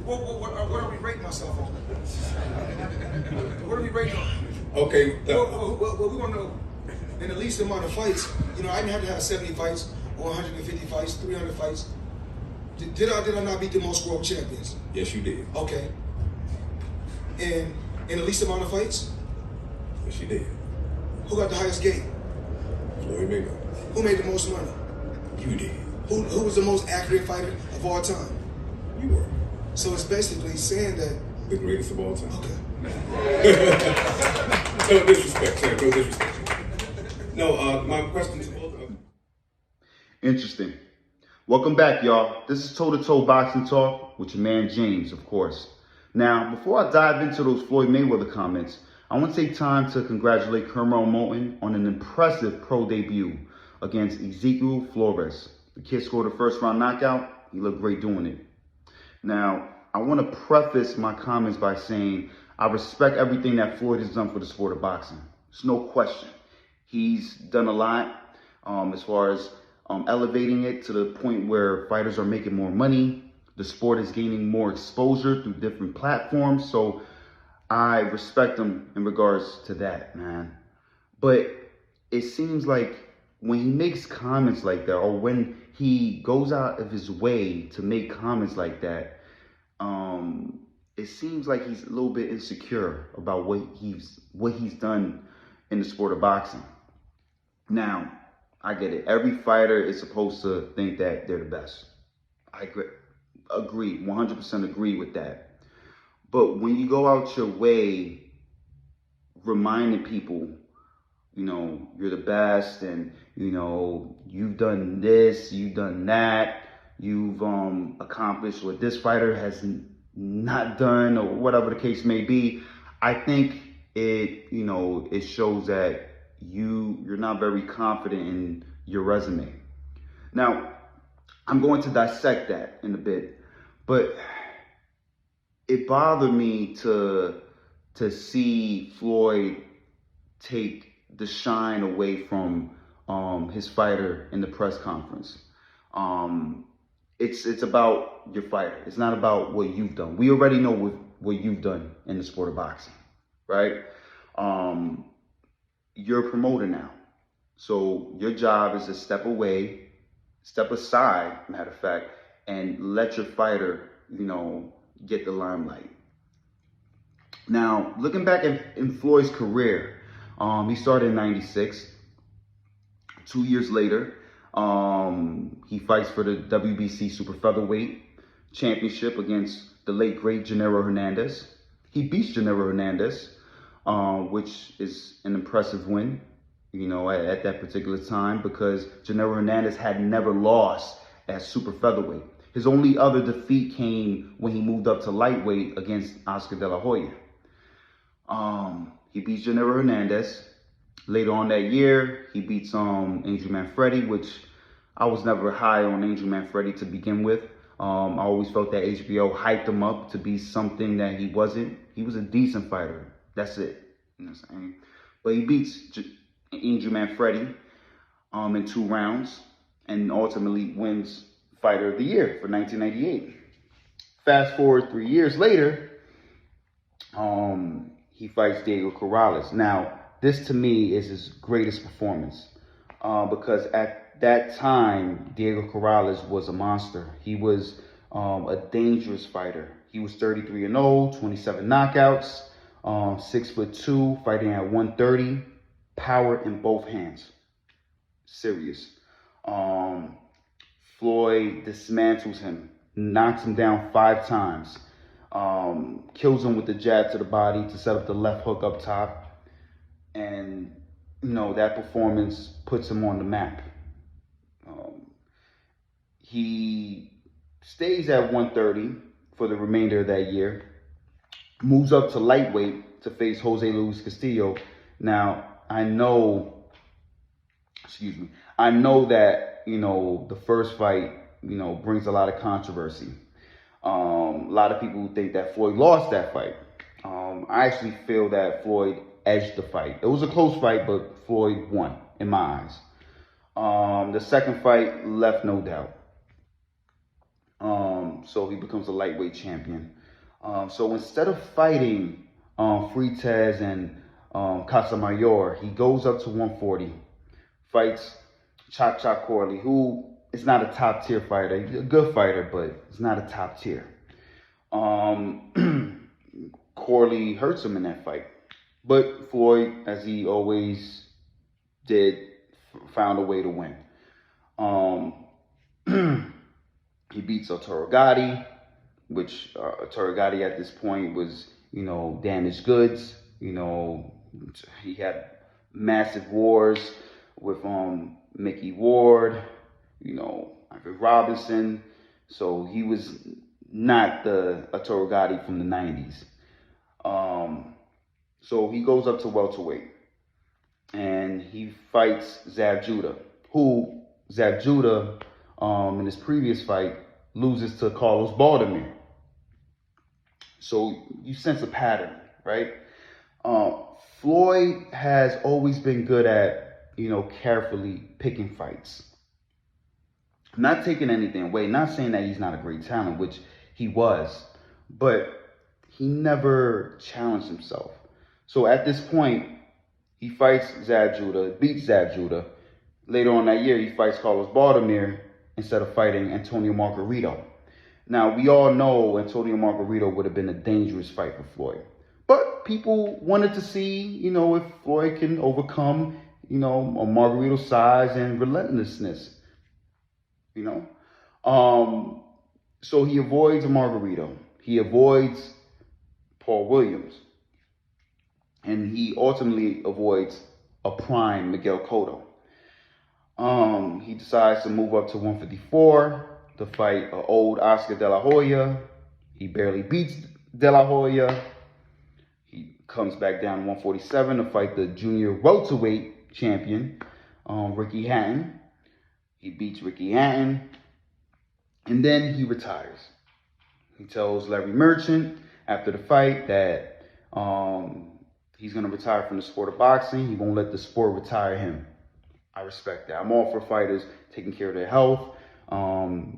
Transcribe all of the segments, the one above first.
What are we rating ourselves on? What are we rating on? Okay. Well, we want to know in the least amount of fights. You know, I didn't have to have 70 fights or 150 fights, 300 fights. Did I not beat the most world champions? Yes, you did. Okay. And in the least amount of fights? Yes, you did. Who got the highest gate? Floyd Mayweather. Who made the most money? You did. Who was the most accurate fighter of all time? You were. So it's basically saying that... The greatest of all time. Okay. No disrespect, sir. No disrespect. No, my question is... Interesting. Welcome back, y'all. This is Toe to Toe Boxing Talk with your man James, of course. Now, before I dive into those Floyd Mayweather comments, I want to take time to congratulate Kermel Moulton on an impressive pro debut against Ezekiel Flores. The kid scored a first-round knockout. He looked great doing it. Now, I want to preface my comments by saying I respect everything that Floyd has done for the sport of boxing. There's no question. He's done a lot as far as elevating it to the point where fighters are making more money. The sport is gaining more exposure through different platforms. So I respect him in regards to that, man. But it seems like when he makes comments like that, or when he goes out of his way to make comments like that, it seems like he's a little bit insecure about what he's done in the sport of boxing. Now, I get it. Every fighter is supposed to think that they're the best. I agree, 100% agree with that. But when you go out your way reminding people, you know, you're the best and, you know, you've done this, you've done that, you've accomplished what this fighter has not done or whatever the case may be, I think it shows that you're not very confident in your resume. Now, I'm going to dissect that in a bit, but it bothered me to see Floyd take the shine away from his fighter in the press conference. It's about your fighter. It's not about what you've done. We already know what you've done in the sport of boxing, right? You're a promoter now. So your job is to step aside, matter of fact, and let your fighter, get the limelight. Now, looking back in Floyd's career, he started in '96. 2 years later, he fights for the WBC Super Featherweight Championship against the late, great Gennaro Hernandez. He beats Gennaro Hernandez, which is an impressive win, at that particular time, because Gennaro Hernandez had never lost at Super Featherweight. His only other defeat came when he moved up to lightweight against Oscar De La Hoya. He beats Gennaro Hernandez. Later on that year, he beats Angel Manfredi, which I was never high on Angel Manfredi to begin with. I always felt that HBO hyped him up to be something that he wasn't. He was a decent fighter. That's it. You know what I'm saying? But he beats Angel Manfredi in 2 rounds and ultimately wins Fighter of the Year for 1998. Fast forward 3 years later, he fights Diego Corrales. Now, this to me is his greatest performance because at that time, Diego Corrales was a monster. He was a dangerous fighter. He was 33-0, 27 knockouts, 6'2", fighting at 130, power in both hands. Serious. Floyd dismantles him, knocks him down 5 times, kills him with the jab to the body to set up the left hook up top. And, that performance puts him on the map. He stays at 130 for the remainder of that year, moves up to lightweight to face Jose Luis Castillo. Now, I know that, the first fight, brings a lot of controversy. A lot of people think that Floyd lost that fight. I actually feel that Floyd edged the fight. It was a close fight, but Floyd won, in my eyes. The second fight left no doubt. So he becomes a lightweight champion. So instead of fighting Freitas and Casamayor, he goes up to 140, fights Cha Corley, who is not a top tier fighter. He's a good fighter, but he's not a top tier. Corley hurts him in that fight. But Floyd, as he always did, found a way to win. He beats Arturo Gatti, which Arturo Gatti at this point was, damaged goods. He had massive wars with Mickey Ward, Ivan Robinson. So he was not the Arturo Gatti from the 90s. So he goes up to welterweight and he fights Zab Judah, who Zab Judah in his previous fight loses to Carlos Baldomir. So you sense a pattern, right? Floyd has always been good at, carefully picking fights. I'm not taking anything away, not saying that he's not a great talent, which he was, but he never challenged himself. So at this point, he fights Zab Judah, beats Zab Judah. Later on that year, he fights Carlos Baldomir instead of fighting Antonio Margarito. Now, we all know Antonio Margarito would have been a dangerous fight for Floyd. But people wanted to see, if Floyd can overcome, a Margarito's size and relentlessness, So he avoids a Margarito. He avoids Paul Williams. And he ultimately avoids a prime Miguel Cotto. He decides to move up to 154 to fight an old Oscar De La Hoya. He barely beats De La Hoya. He comes back down to 147 to fight the junior welterweight champion, Ricky Hatton. He beats Ricky Hatton. And then he retires. He tells Larry Merchant after the fight that he's going to retire from the sport of boxing. He won't let the sport retire him. I respect that. I'm all for fighters taking care of their health,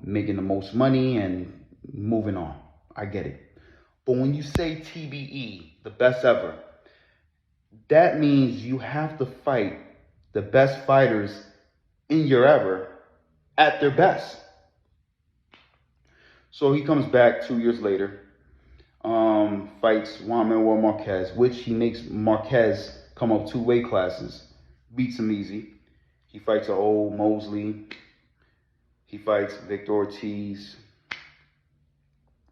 making the most money, and moving on. I get it. But when you say TBE, the best ever, that means you have to fight the best fighters in your ever at their best. So he comes back 2 years later, fights Juan Manuel Marquez, which he makes Marquez come up 2 weight classes, beats him easy. He fights an old Mosley. He fights Victor Ortiz.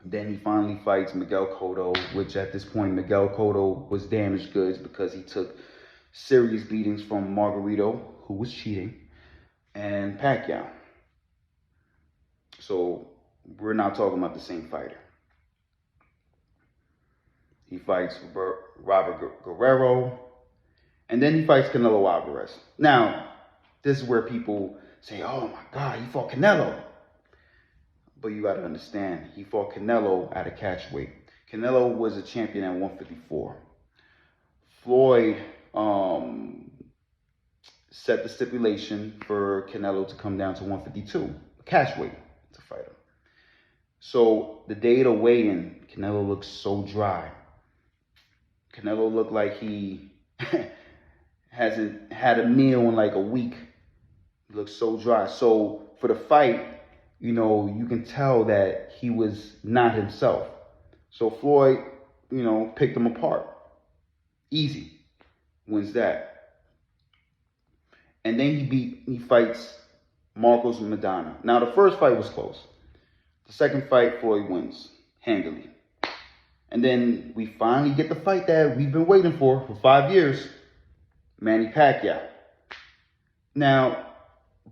Then he finally fights Miguel Cotto, which at this point Miguel Cotto was damaged goods because he took serious beatings from Margarito, who was cheating, and Pacquiao. So we're not talking about the same fighter. He fights Robert Guerrero, and then he fights Canelo Alvarez. Now, this is where people say, oh my God, he fought Canelo. But you got to understand, he fought Canelo at a catch weight. Canelo was a champion at 154. Floyd set the stipulation for Canelo to come down to 152, a catch weight, to fight him. So the day of the weigh-in, Canelo looked so dry. Canelo looked like he hasn't had a meal in like a week. He looked so dry. So for the fight, you can tell that he was not himself. So Floyd, picked him apart. Easy. Wins that. And then he fights Marcos Maidana. Now the first fight was close. The second fight, Floyd wins handily. And then we finally get the fight that we've been waiting for 5 years. Manny Pacquiao. Now,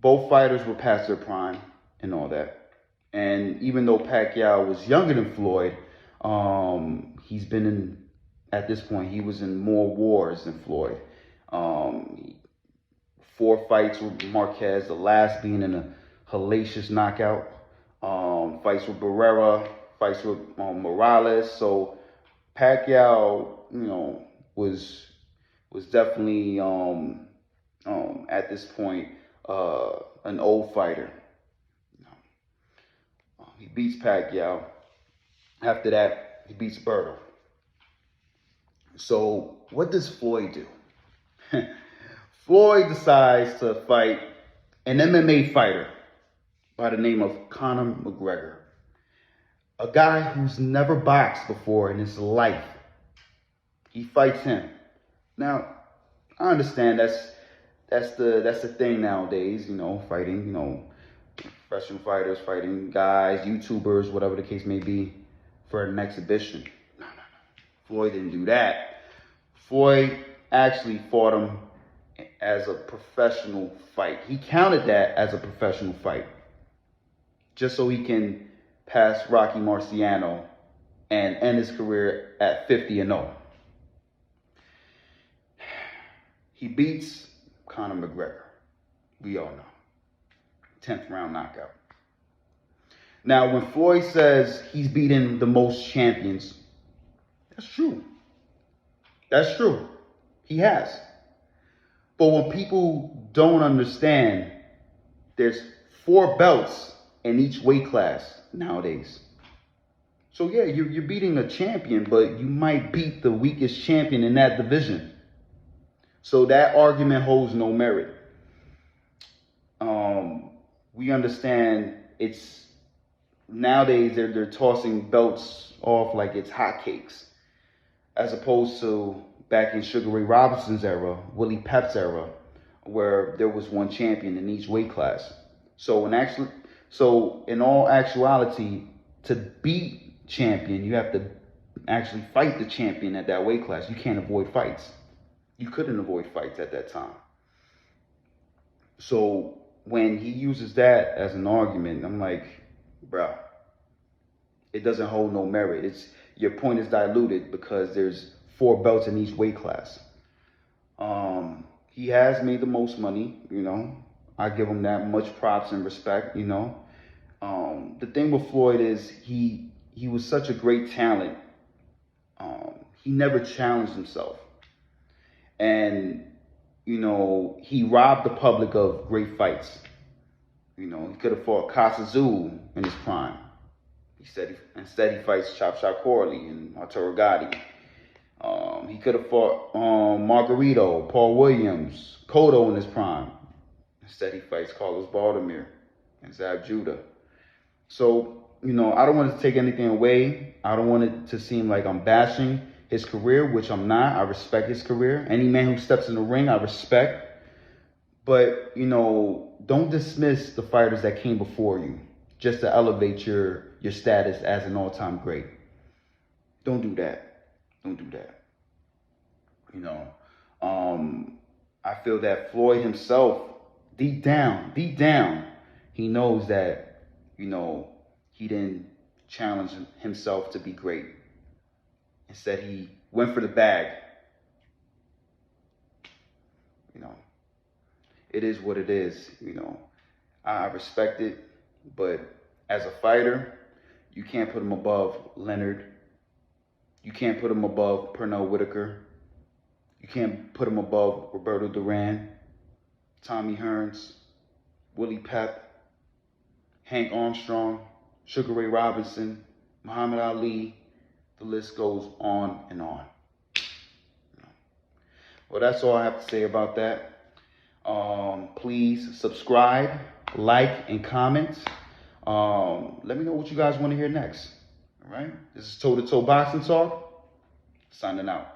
both fighters were past their prime and all that. And even though Pacquiao was younger than Floyd, he's been at this point, he was in more wars than Floyd. 4 fights with Marquez, the last being in a hellacious knockout. Fights with Barrera, fights with Morales. So Pacquiao, was definitely at this point an old fighter. He beats Pacquiao. After that, he beats Berto. So what does Floyd do? Floyd decides to fight an MMA fighter by the name of Conor McGregor. A guy who's never boxed before in his life. He fights him. Now, I understand that's the thing nowadays, fighting, professional fighters, fighting guys, YouTubers, whatever the case may be, for an exhibition. No. Floyd didn't do that. Floyd actually fought him as a professional fight. He counted that as a professional fight, just so he can pass Rocky Marciano and end his career at 50-0. He beats Conor McGregor. We all know. 10th round knockout. Now, when Floyd says he's beaten the most champions, that's true. That's true. He has. But when people don't understand, there's 4 belts in each weight class nowadays. So yeah, you're beating a champion, but you might beat the weakest champion in that division. So that argument holds no merit. We understand it's nowadays they're tossing belts off like it's hotcakes, as opposed to back in Sugar Ray Robinson's era, Willie Pep's era, where there was 1 champion in each weight class. So in all actuality, to beat champion, you have to actually fight the champion at that weight class. You can't avoid fights. You couldn't avoid fights at that time. So when he uses that as an argument, I'm like, bro, it doesn't hold no merit. Your point is diluted because there's 4 belts in each weight class. He has made the most money, I give him that much props and respect, The thing with Floyd is he was such a great talent. He never challenged himself. And, he robbed the public of great fights. He could have fought Kasazu in his prime. Instead he fights Chop Shop Corley and Arturo Gatti. He could have fought Margarito, Paul Williams, Cotto in his prime. Instead he fights Carlos Baldomir and Zab Judah. So, I don't want to take anything away. I don't want it to seem like I'm bashing his career, which I'm not. I respect his career. Any man who steps in the ring, I respect. But, don't dismiss the fighters that came before you just to elevate your status as an all-time great. Don't do that. Don't do that. I feel that Floyd himself, deep down, he knows that, he didn't challenge himself to be great. Instead, he went for the bag. It is what it is, I respect it, but as a fighter, you can't put him above Leonard. You can't put him above Pernell Whitaker. You can't put him above Roberto Duran, Tommy Hearns, Willie Pep, Hank Armstrong, Sugar Ray Robinson, Muhammad Ali. The list goes on and on. Well, that's all I have to say about that. Please subscribe, like, and comment. Let me know what you guys want to hear next. All right? This is Toe to Toe Boxing Talk. Signing out.